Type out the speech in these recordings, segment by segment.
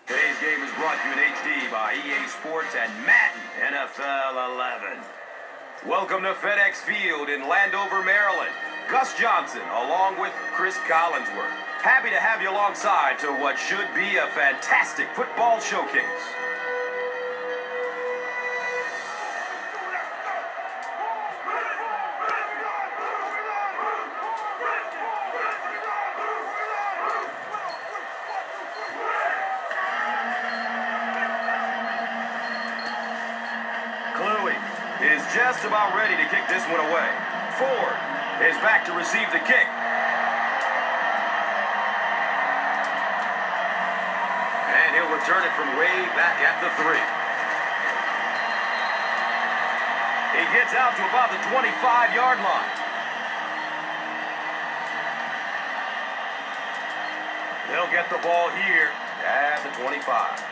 Today's game is brought to you in HD by EA Sports and Madden NFL 11. Welcome to FedEx Field in Landover, Maryland. Gus Johnson along with Chris Collinsworth. Happy to have you alongside to what should be a fantastic football showcase. Is just about ready to kick this one away. Ford is back to receive the kick. And he'll return it from way back at the 3. He gets out to about the 25-yard line. They'll get the ball here at the 25.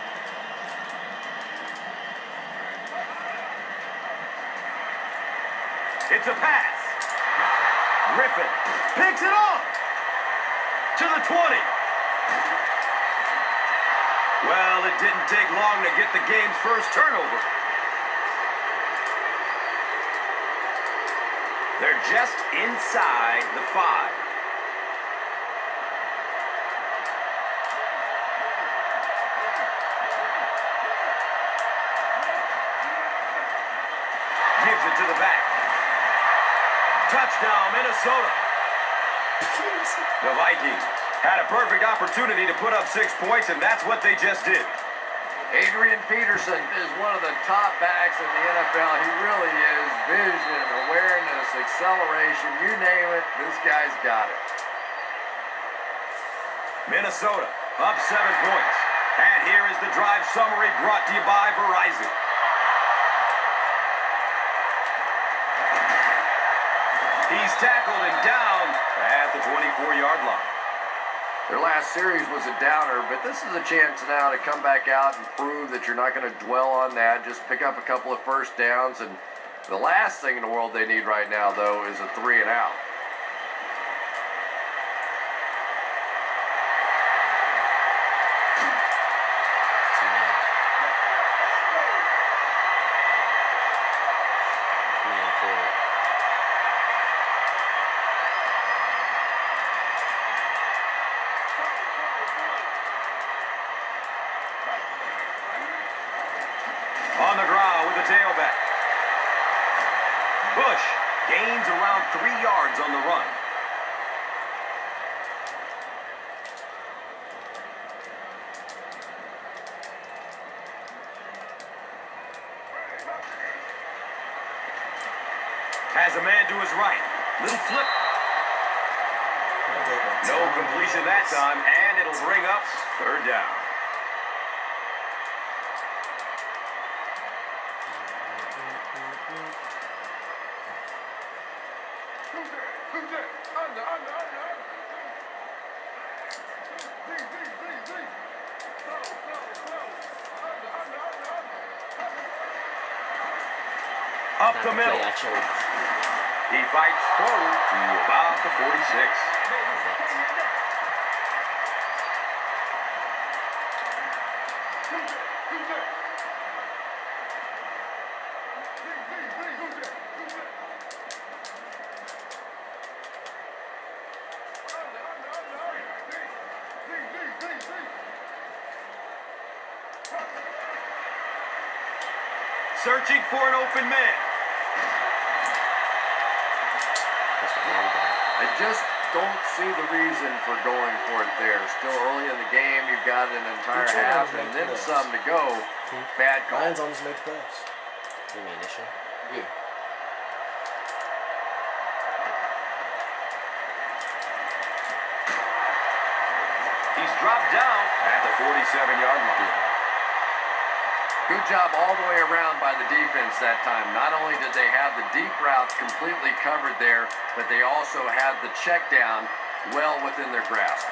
It's a pass. Griffin picks it off to the 20. Well, it didn't take long to get the game's first turnover. They're just inside the 5. Gives it to the back. Touchdown, Minnesota. The Vikings had a perfect opportunity to put up 6 points, and that's what they just did. Adrian Peterson is one of the top backs in the NFL. He really is. Vision, awareness, acceleration, you name it, this guy's got it. Minnesota up 7 points. And here is the drive summary brought to you by Verizon. He's tackled and down at the 24-yard line. Their last series was a downer, but this is a chance now to come back out and prove that you're not going to dwell on that. Just pick up a couple of first downs, and the last thing in the world they need right now, though, is a 3 and out. On the ground with the tailback. Bush gains around 3 yards on the run. Has a man to his right. Little flip. No completion that time, and it'll bring up 3rd down. Up the middle. He fights forward to about the 46. Searching for an open man. I just don't see the reason for going for it there. Still early in the game, you've got an entire half and then some to go. Bad call. Lions almost made the pass. You mean initial? Yeah. He's dropped down at the 47-yard line. Good job all the way around by the defense that time. Not only did they have the deep routes completely covered there, but they also had the check down well within their grasp.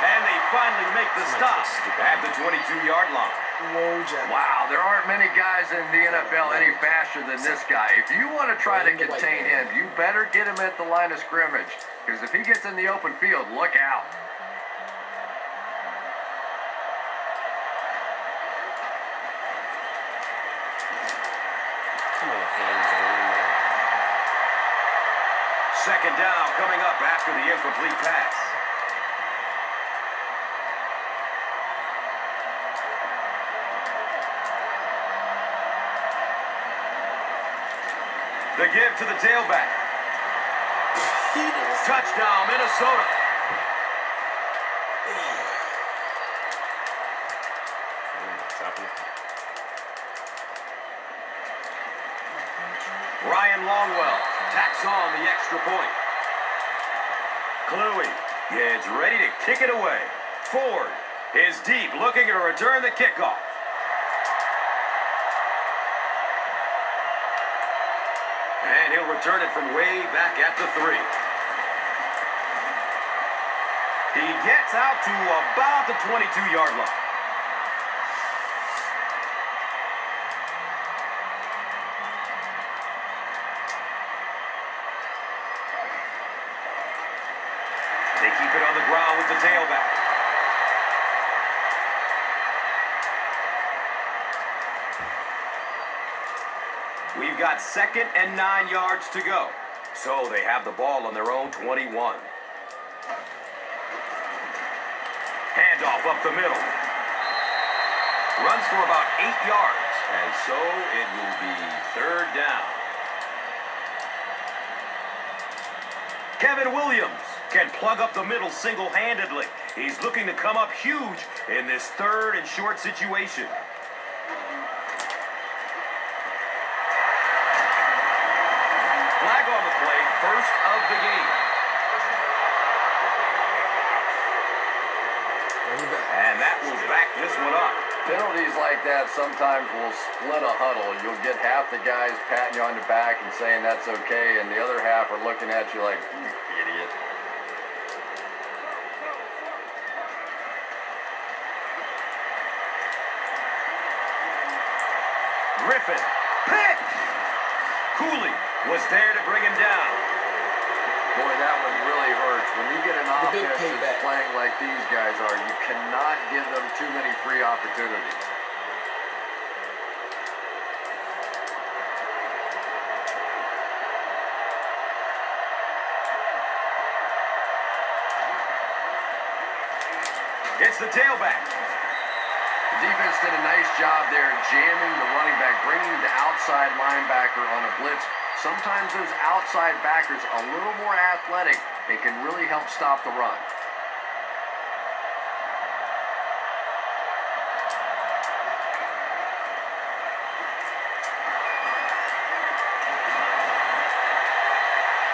And they finally make the stop at the 22-yard line. Whoa, Jack. Wow, there aren't many guys in the NFL any faster than this guy. If you want to try to contain him, you better get him at the line of scrimmage. Because if he gets in the open field, look out. Come on, hands on, man. Second down coming up after the incomplete pass. The give to the tailback. Touchdown, Minnesota. Ryan Longwell tacks on the extra point. Cluey gets ready to kick it away. Ford is deep, looking to return the kickoff. And he'll return it from way back at the 3. He gets out to about the 22-yard line. They keep it on the ground with the tailback. We've got 2nd and 9 yards to go. So they have the ball on their own 21. Handoff up the middle. Runs for about 8 yards. And so it will be 3rd down. Kevin Williams can plug up the middle single-handedly. He's looking to come up huge in this 3rd and short situation. Flag on the play, first of the game. And that will back this one up. Penalties like that sometimes will split a huddle. You'll get half the guys patting you on the back and saying that's okay, and the other half are looking at you like, you idiot. Griffin, pick! Cooley was there to bring him down. Boy, that one really hurts. When you get an offense that's payback. playing like these guys are, you cannot give them too many free opportunities. It's the tailback. The defense did a nice job there jamming the running back, bringing the outside linebacker on a blitz. Sometimes those outside backers are a little more athletic. They can really help stop the run.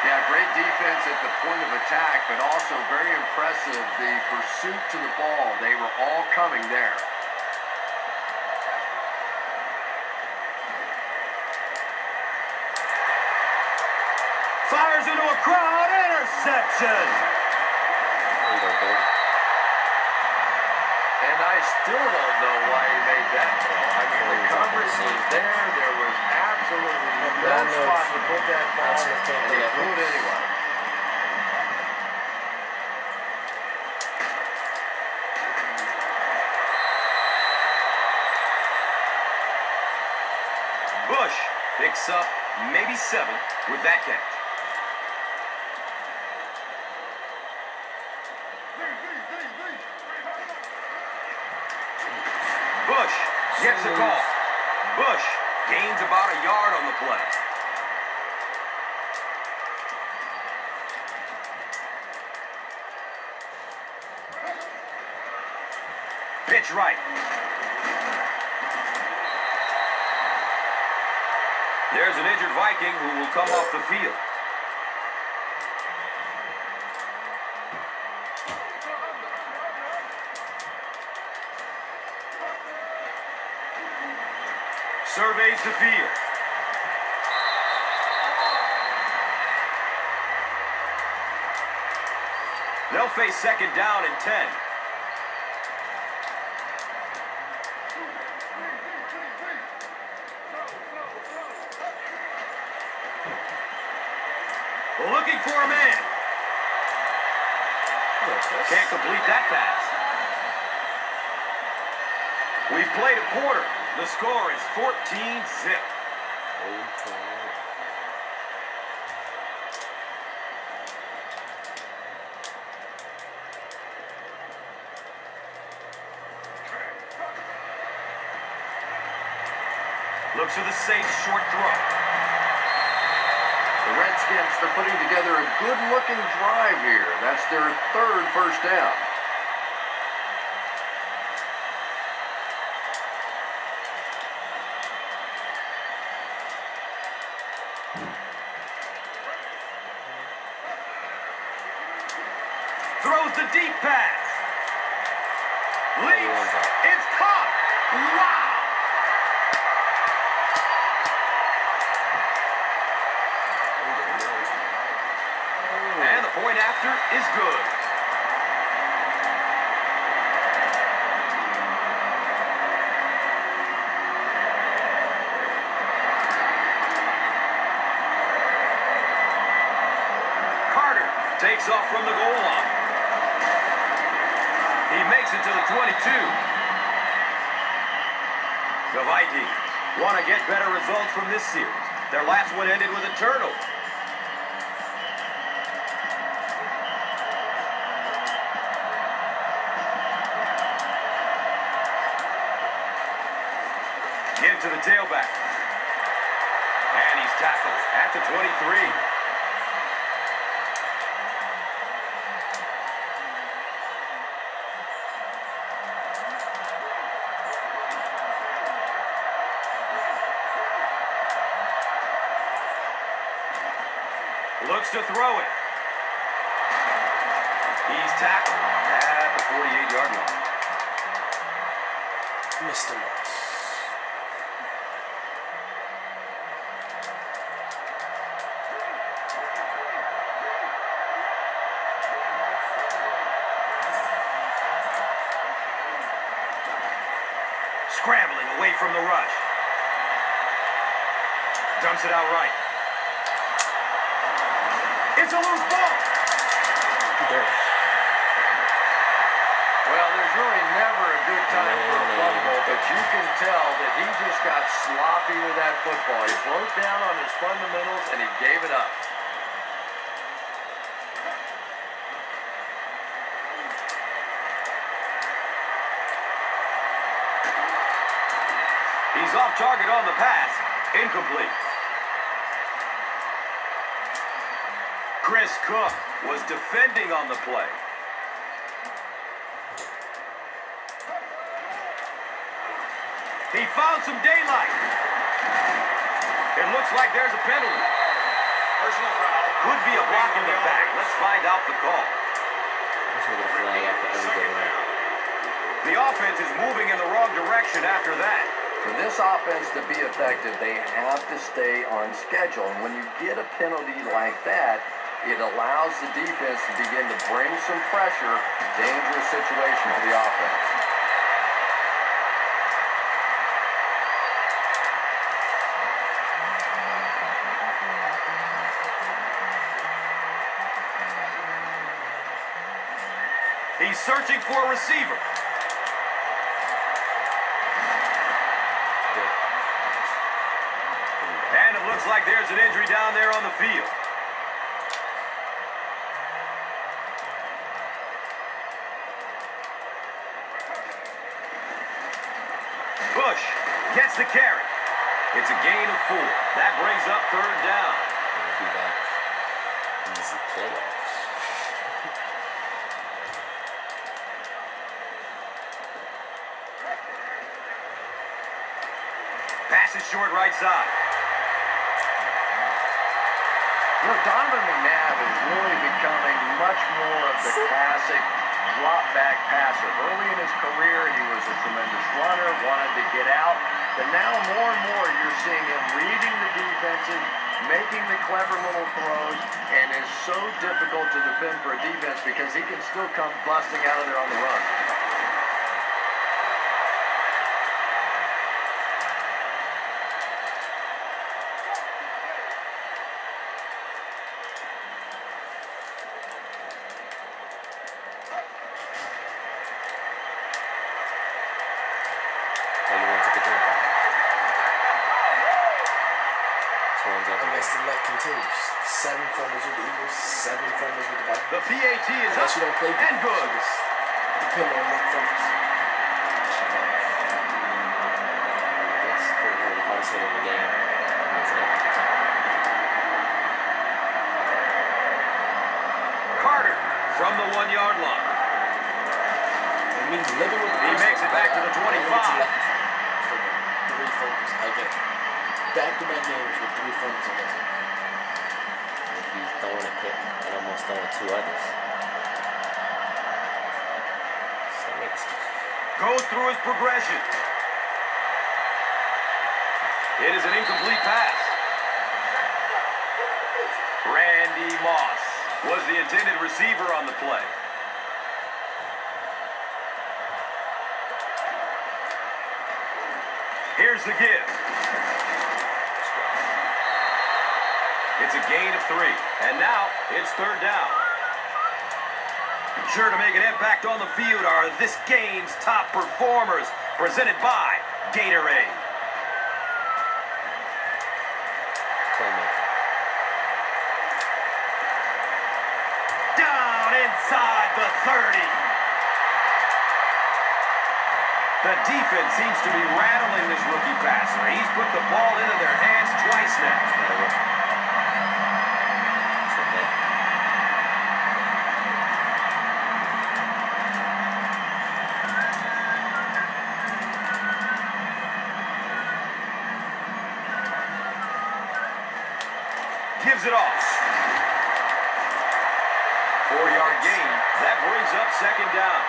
Yeah, great defense at the point of attack, but also very impressive the pursuit to the ball. They were all coming there. Fires into a crowd, interception. And I still don't know why he made that throw. I mean, the coverage was there. There was absolutely no spot to put that ball, and he threw it anyway. Bush picks up maybe 7 with that catch. Bush gets a call. Bush gains about a yard on the play. Pitch right. There's an injured Viking who will come off the field. Surveys the field. They'll face 2nd down and 10. Can't complete that pass. We've played a quarter. The score is 14-zip. Looks for the safe short throw. The Redskins, they're putting together a good-looking drive here. That's their third first down. Throws the deep pass. Leaps. It's caught. Wow. And the point after is good. Carter takes off from the goal line. He makes it to the 22. The Vikings want to get better results from this series. Their last one ended with a turnover. Give to the tailback. And he's tackled at the 23. Looks to throw it. He's tackled at the 48-yard line. Mr. Moss. Scrambling away from the rush. Dumps it out right. It's a loose ball. Well, there's really never a good time for a fumble, but you can tell that he just got sloppy with that football. He broke down on his fundamentals, and he gave it up. He's off target on the pass. Incomplete. Chris Cook was defending on the play. He found some daylight. It looks like there's a penalty. Personal foul. Could be a block in the back. Let's find out the call. The offense is moving in the wrong direction after that. For this offense to be effective, they have to stay on schedule. And when you get a penalty like that, it allows the defense to begin to bring some pressure, dangerous situation for the offense. He's searching for a receiver. And it looks like there's an injury down there on the field. Bush gets the carry. It's a gain of 4. That brings up third down. Easy playoffs. Pass is short right side. You know, Donovan McNabb is really becoming much more of the classic drop-back passer. Early in his career, he was a tremendous runner, wanted to get out. But now more and more, you're seeing him reading the defenses, making the clever little throws, and is so difficult to defend for a defense because he can still come busting out of there on the run. Yes, the luck continues. 7 fumbles with the Eagles, 7 fumbles with the Vikes. The PAT is up Unless you don't play and good. Depending on luck fumbles. That's pretty hard, the hardest hit in the game. Carter from the 1-yard line. It means living with the He makes it back to the 25. For the 3 fumbles. Again, back-to-back games with 3 fumbles on the team. If he's throwing a pick and almost throwing 2 others. Goes through his progression. It is an incomplete pass. Randy Moss was the intended receiver on the play. Here's the give. It's a gain of 3. And now it's 3rd down. Sure to make an impact on the field are this game's top performers, presented by Gatorade. Down inside the 30. The defense seems to be rattling this rookie passer. He's put the ball into their hands twice now. Gives it off. 4-yard gain. That brings up 2nd down.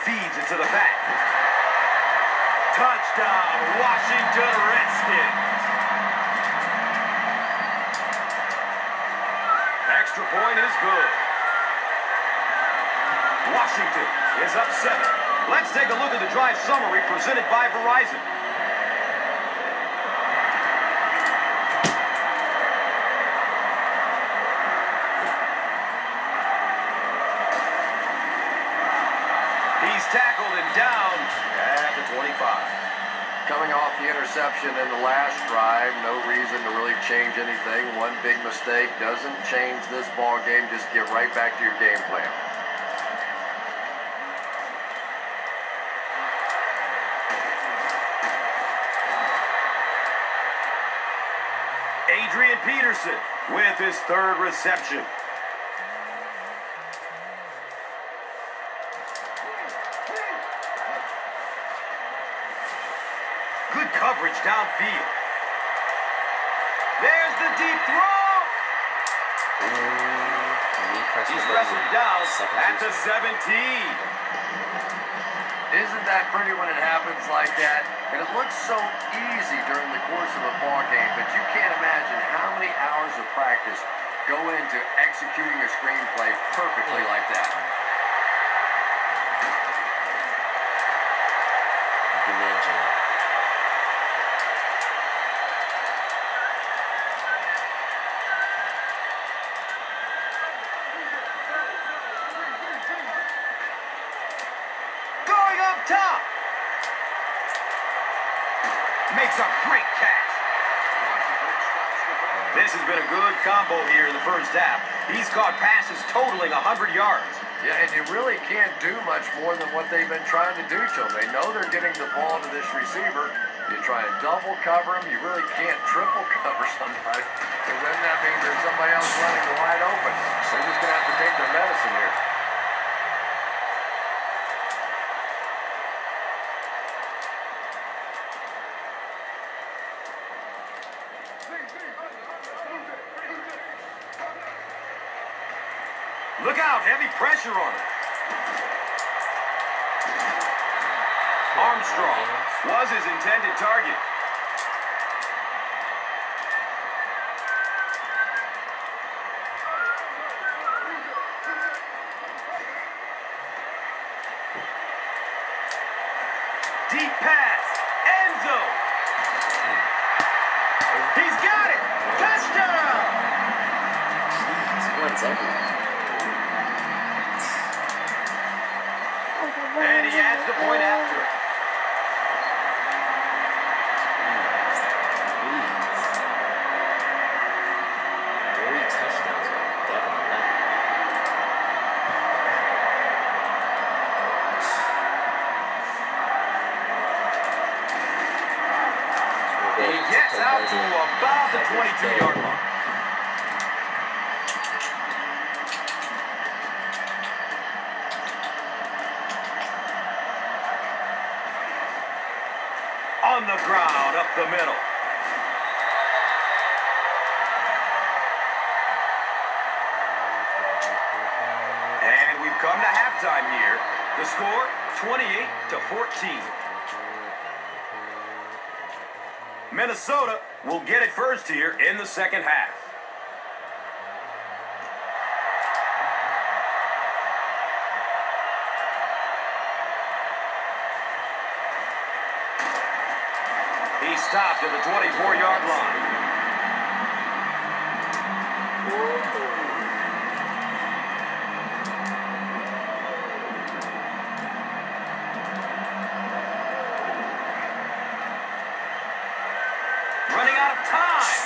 Feeds it to the back. Touchdown, Washington Redskins. Extra point is good. Washington is up 7. Let's take a look at the drive summary presented by Verizon. He's tackled and down at the 25. Coming off the interception in the last drive, no reason to really change anything. One big mistake doesn't change this ball game. Just get right back to your game plan. Adrian Peterson with his 3rd reception. Good coverage downfield. There's the deep throw. He's wrestled down at the 17. Isn't that pretty when it happens like that? And it looks so easy during the course of a ball game, but you can't imagine how many hours of practice go into executing a screenplay perfectly like that. Going up top. Makes a great catch. This has been a good combo here in the first half. He's caught passes totaling 100 yards. Yeah, and you really can't do much more than what they've been trying to do to him. They know they're getting the ball to this receiver. You try and double cover him. You really can't triple cover somebody, because then that means there's somebody else running wide open. They're just going to have to take their medicine here. Look out, heavy pressure on him. Armstrong was his intended target. Deep pass. End zone. He's got it. Touchdown. Jeez, he runs everywhere. And he adds the point after it. He gets out to about the 22-yard line. On the ground, up the middle. And we've come to halftime here. The score, 28-14. Minnesota will get it first here in the second half. He stopped at the 24-yard line. Running out of time.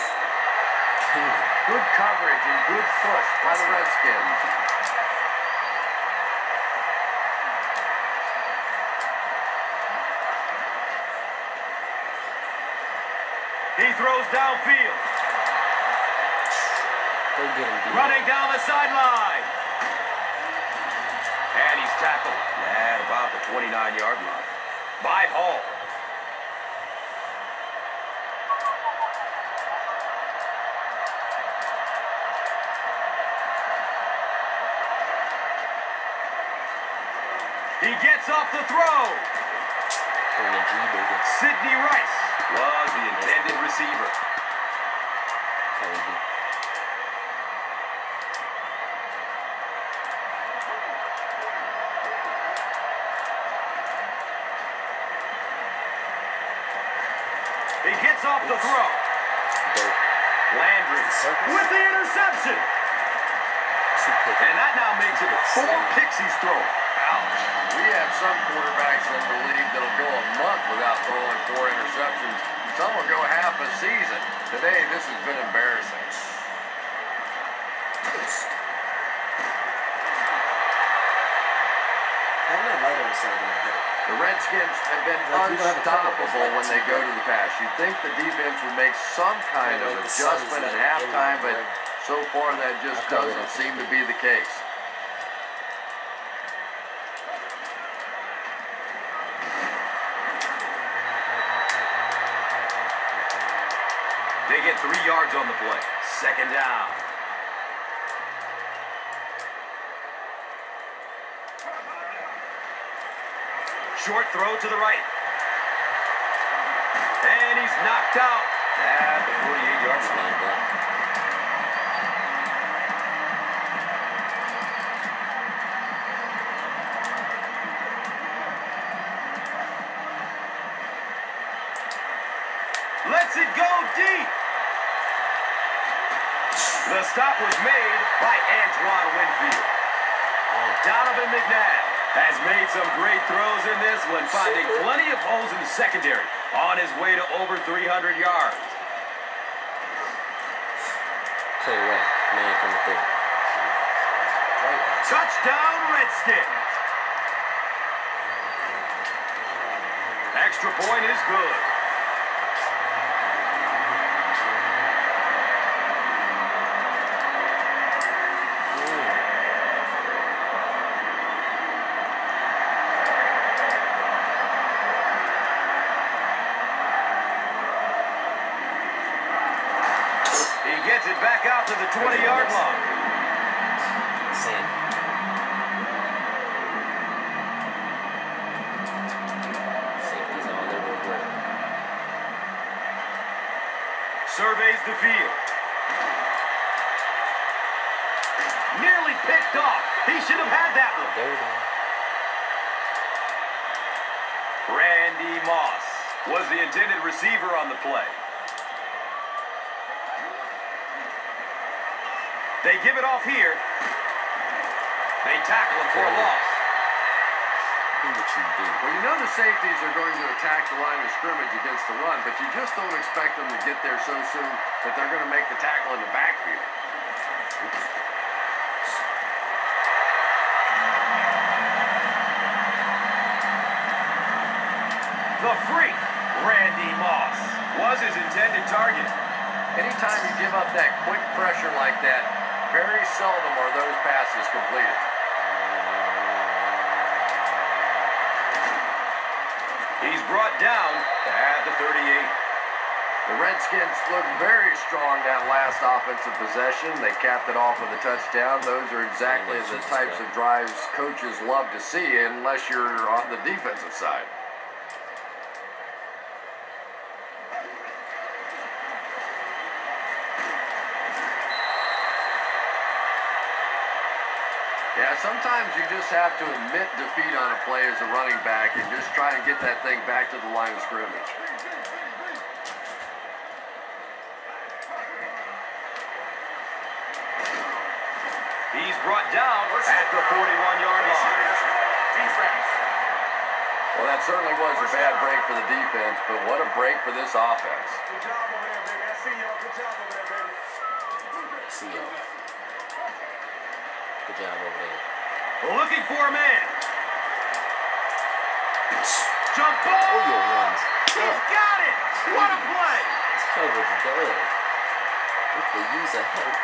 Good coverage and good push by the Redskins. He throws downfield. Go get him, Running down the sideline. And he's tackled at about the 29-yard line by Hall. He gets off the throw. Sidney Rice was the intended receiver. He gets off the throw. Landry with the interception. And that now makes it 4 picks he's thrown. Ouch. We have some quarterbacks in the league that'll go a month without throwing 4 interceptions. Some will go half a season. Today, this has been embarrassing. The Redskins have been unstoppable when they go to the pass. You'd think the defense would make some kind of adjustment at halftime, but so far that just doesn't seem to be the case. They get 3 yards on the play. Second down. Short throw to the right. And he's knocked out at the 48-yard line. Lets it go deep. The stop was made by Antoine Winfield. Donovan McNabb has made some great throws in this one, finding plenty of holes in the secondary on his way to over 300 yards. Play away. Man coming through. Touchdown, Redskins. Extra point is good. Gets it back out to the 20-yard line. Safety's all over the board. Surveys the field. Nearly picked off. He should have had that one. Randy Randy Moss was the intended receiver on the play. They give it off here. They tackle him for a loss. Do what you do. Well, you know the safeties are going to attack the line of scrimmage against the run, but you just don't expect them to get there so soon that they're going to make the tackle in the backfield. Oops. The freak, Randy Moss, was his intended target. Anytime you give up that quick pressure like that, very seldom are those passes completed. He's brought down at the 38. The Redskins looked very strong that last offensive possession. They capped it off with a touchdown. Those are exactly the types of drives coaches love to see unless you're on the defensive side. Yeah, sometimes you just have to admit defeat on a play as a running back and just try and get that thing back to the line of scrimmage. He's brought down at the 41-yard line. Defense. Well, that certainly was a bad break for the defense, but what a break for this offense. Good job over there, baby. I see y'all. Good job over there, baby. See y'all. Good job over there. Looking for a man. Jump ball. Oh, your runs. He's got it. What a play. It's coverage dub. If they use a help.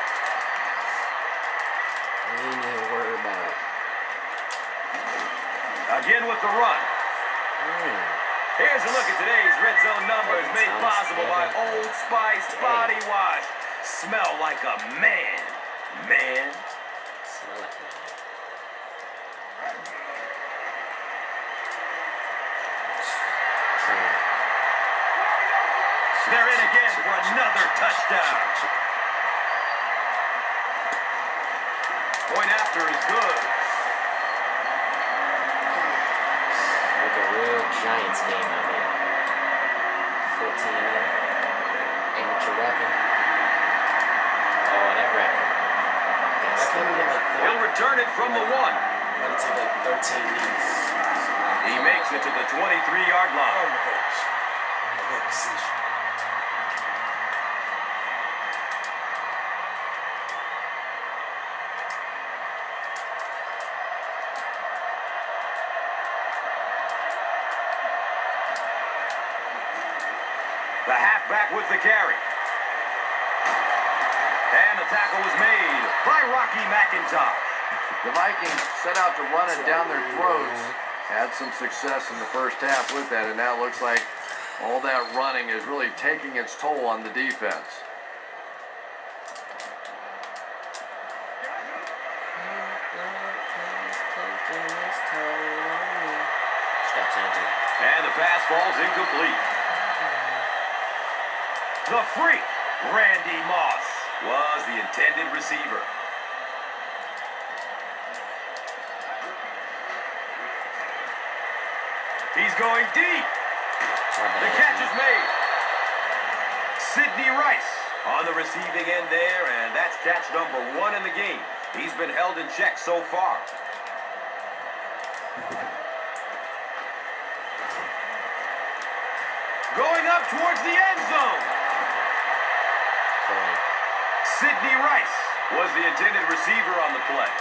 We ain't even worried about it. Again with the run. Here's a look at today's red zone numbers made possible by Old Spice Body Wash. Smell like a man. Man. Smell like that. They're in again for another touchdown. Point after is good. Like a real Giants game out here. 14 amateur rapping. Oh, that rapping. I can't even like that. He'll return it from the 1. Gotta take like 13 knees. He makes it to the 23-yard Oh line. my gosh. Oh my gosh. The halfback with the carry. And the tackle was made by Rocky McIntosh. The Vikings set out to run it down their throats. Had some success in the first half with that, and now it looks like all that running is really taking its toll on the defense. And the pass falls incomplete. The freak, Randy Moss, was the intended receiver. He's going deep. The catch is made. Sidney Rice on the receiving end there, and that's catch number 1 in the game. He's been held in check so far. Going up towards the end zone. Sidney Rice was the intended receiver on the play.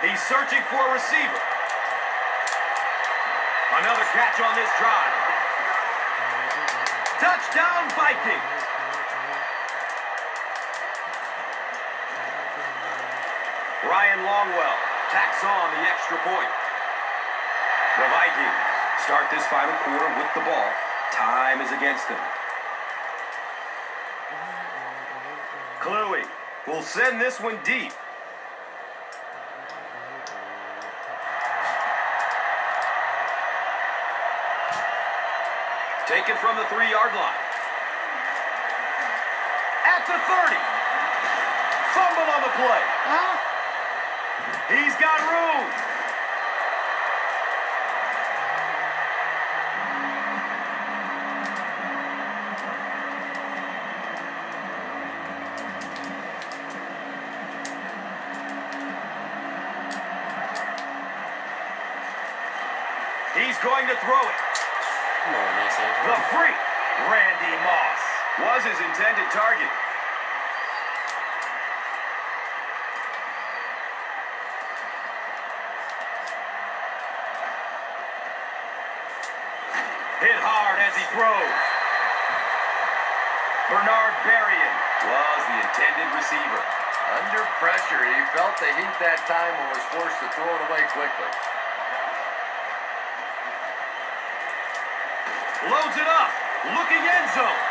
He's searching for a receiver. Another catch on this drive. Touchdown, Vikings. Ryan Longwell tacks on the extra point. The Vikings start this final quarter with the ball. Time is against them. Cluey will send this one deep. Taken from the 3-yard line. At the 30. fumble on the play. Huh? He's got room. He's going to throw it. Come on, nice angel. The freak, Randy Moss, was his intended target. Hit hard as he throws. Bernard Berrien was the intended receiver. Under pressure, he felt the heat that time and was forced to throw it away quickly. Loads it up. Looking end zone.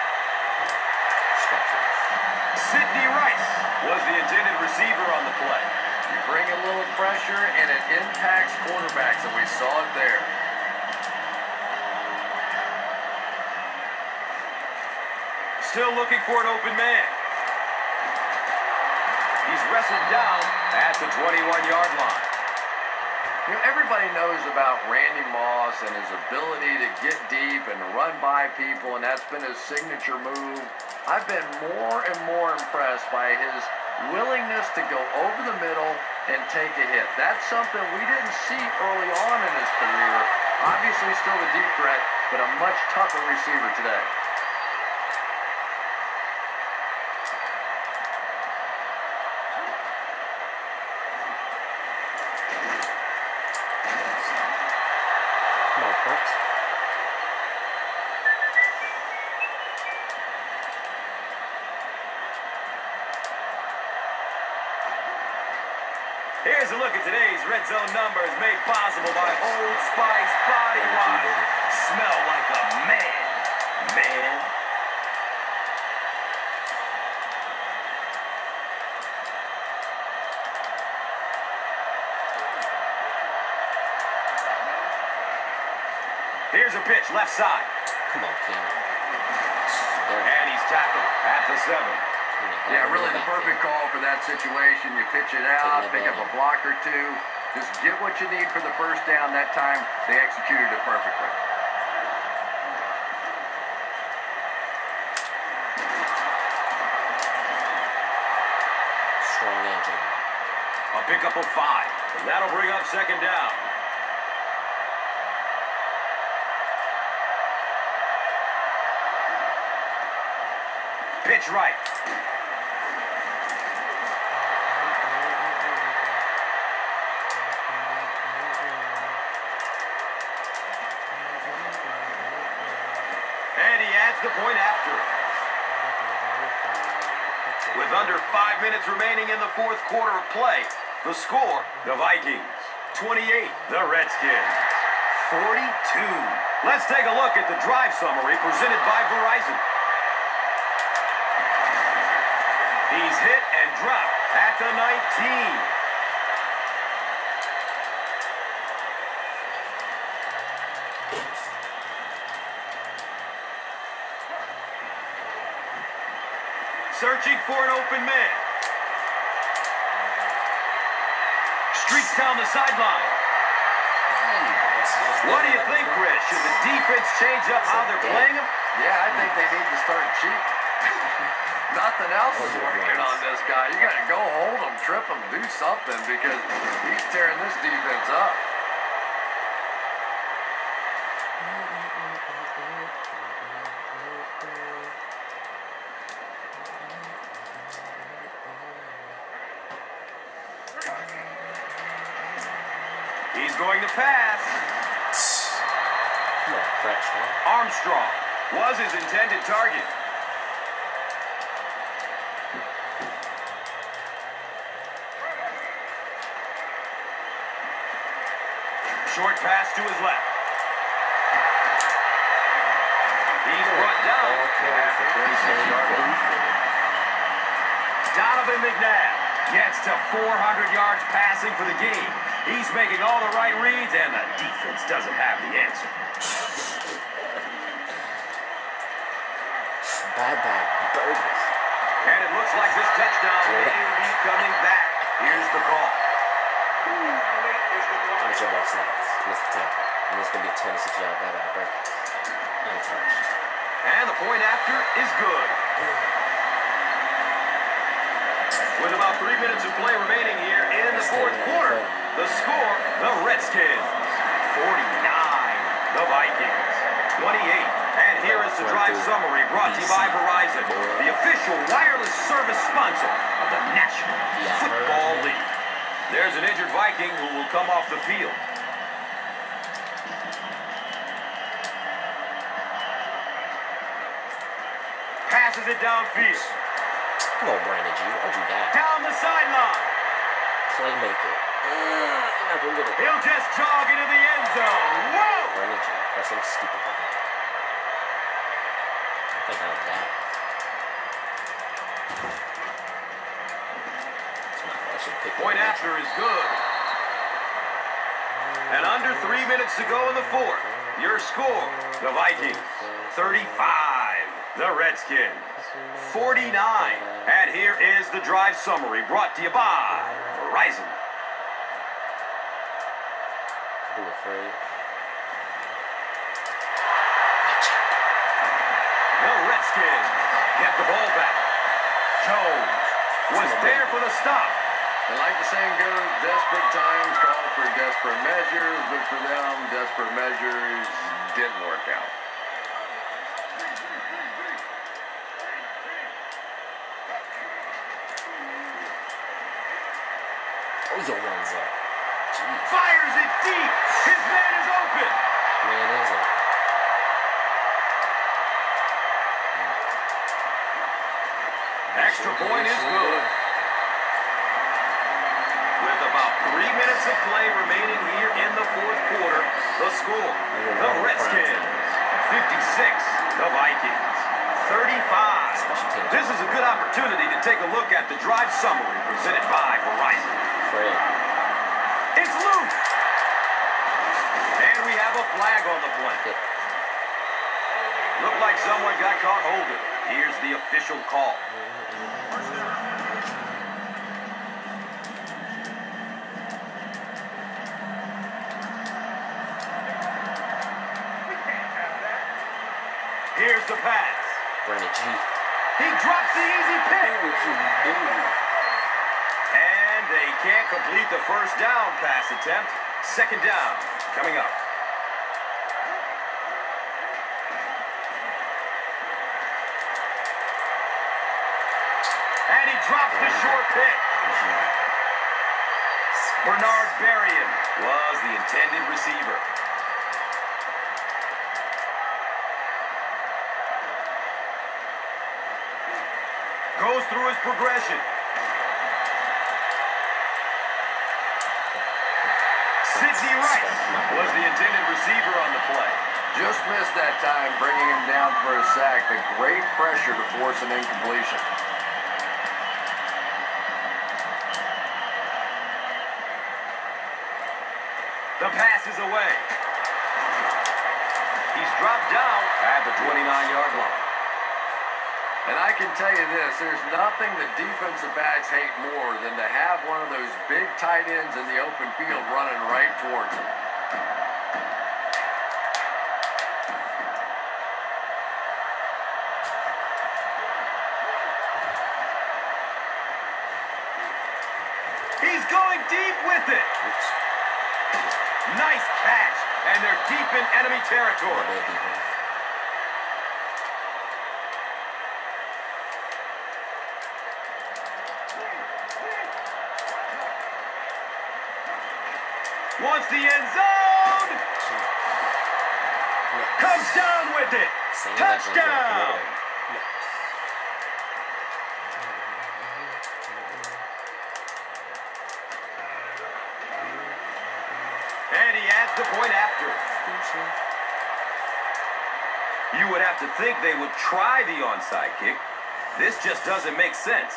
Sidney Rice was the intended receiver on the play. You bring a little pressure and it impacts quarterbacks, and we saw it there. Still looking for an open man. He's wrestled down at the 21-yard line. You know, everybody knows about Randy Moss and his ability to get deep and run by people, and that's been his signature move. I've been more and more impressed by his willingness to go over the middle and take a hit. That's something we didn't see early on in his career. Obviously still a deep threat, but a much tougher receiver today. Here's a look at today's Red Zone numbers made possible by Old Spice Body Wash. Smell like a man. Here's a pitch, left side. Come on, King. And he's tackled at the 7. Yeah, really the perfect call for that situation. You pitch it out, pick up a block or two. Just get what you need for the first down. That time, they executed it perfectly. Strong engine. A pickup of 5. And that'll bring up second down. Pitch right. And he adds the point after. With under 5 minutes remaining in the fourth quarter of play, the score, the Vikings 28, the Redskins 42. Let's take a look at the drive summary presented by Verizon. He's hit and dropped at the 19. Searching for an open man. Streaks down the sideline. What do you think, Chris? Should the defense change up how they're playing them? Yeah, I think they need to start cheap. Nothing else is working on this guy. You got to go hold him, trip him, do something, because he's tearing this defense up. He's going to pass. Come on, Bradshaw. Armstrong was his intended target. Short pass to his left. He's brought down at the 26-yard line. Donovan McNabb gets to 400 yards passing for the game. He's making all the right reads, and the defense doesn't have the answer. Bye-bye, Burgess. And it looks like this touchdown may be coming back. Here's the call. Nice job off sides. Missed the tackle. And there's going to be a 26-yard bye-bye break. Untouched. And the point after is good. With about 3 minutes of play remaining here in the fourth quarter, the score, the Redskins, 49, the Vikings, 28. And here is the drive summary brought to you by Verizon, the official wireless service sponsor of the National Football League. There's an injured Viking who will come off the field. Passes it downfield. Come on, Brandon G. Why'd you die? Down the sideline. Playmaker. You're not going to get it. He'll just jog into the end zone. Whoa! Brandon G. That's something stupid. I think I'll die. I should pick Point after is good. And under 3 minutes to go in the fourth. Your score, the Vikings, 35. The Redskins, 49. And here is the drive summary brought to you by Verizon. Too afraid. The Redskins get the ball back. Jones was there for the stop. And like the saying goes, desperate times call for desperate measures, but for them, desperate measures didn't work out. Oh, your one's up. Jeez. Fires it deep. His man is open. Man is open. Extra point is good. With about 3 minutes of play remaining here in the fourth quarter, the score, the Redskins, 56, the Vikings, 35. This is a good opportunity to take a look at the drive summary presented by Verizon. Fred. It's loose. And we have a flag on the play. Looked like someone got caught holding. Here's the official call. Here's the pass. Brandon G. He drops the easy pick. What you do? And they can't complete the first down pass attempt. Second down coming up. And he drops the short pick. Bernard Berrien was the intended receiver. Goes through his progression. Sidney Rice was the intended receiver on the play. Just missed that time, bringing him down for a sack, but great pressure to force an incompletion. The pass is away. He's dropped down at the 29-yard line. And I can tell you this, there's nothing the defensive backs hate more than to have one of those big tight ends in the open field running right towards them. He's going deep with it. Nice catch, and they're deep in enemy territory. Wants the end zone. Comes down with it. Touchdown. And he adds the point after. You would have to think they would try the onside kick. This just doesn't make sense.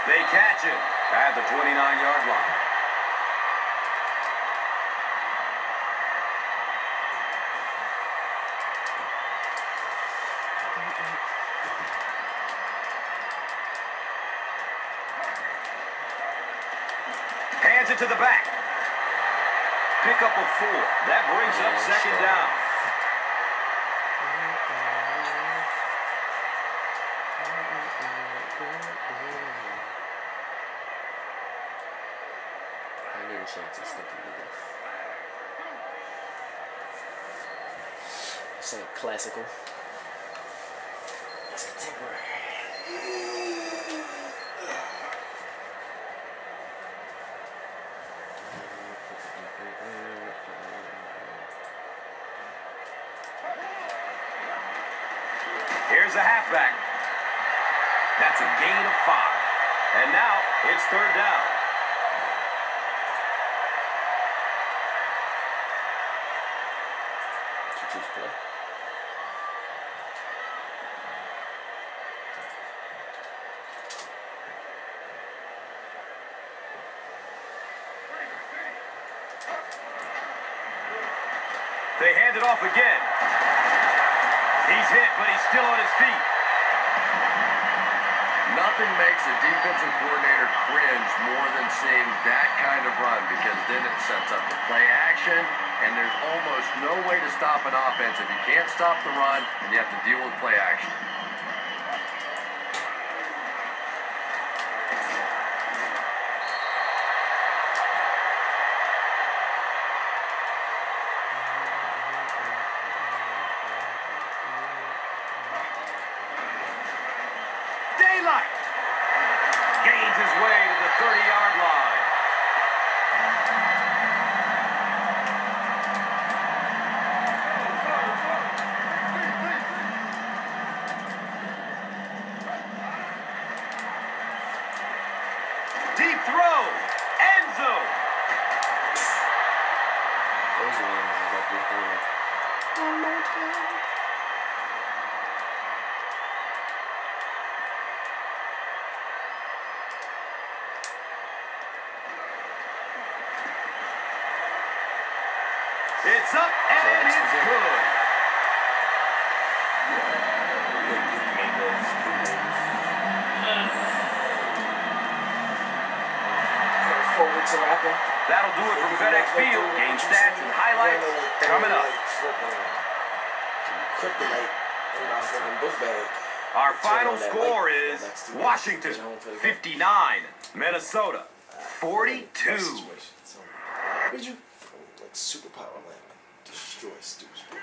They catch him at the 29-yard line. Sends it to the back. Pick up a 4. That brings up second down. I need a chance to stick to this. Something classical. It's contemporary. Here's a halfback. That's a gain of 5. And now it's third down. Choose play. They hand it off again. He's hit, but he's still on his feet. Nothing makes a defensive coordinator cringe more than seeing that kind of run, because then it sets up the play action, and there's almost no way to stop an offense if you can't stop the run and you have to deal with play action. Daylight. Gains his way to the 30-yard line. Deep throw. End zone. Those ones is like you're throwing one more time. It's up and it's good. Forward to rapper. That'll do it from FedEx Field. Game stats and highlights coming up. Kryptonite in my fucking book bag. Our final score is Washington 59, Minnesota 42. Did you? Like superpower land. Destroy Stu's book.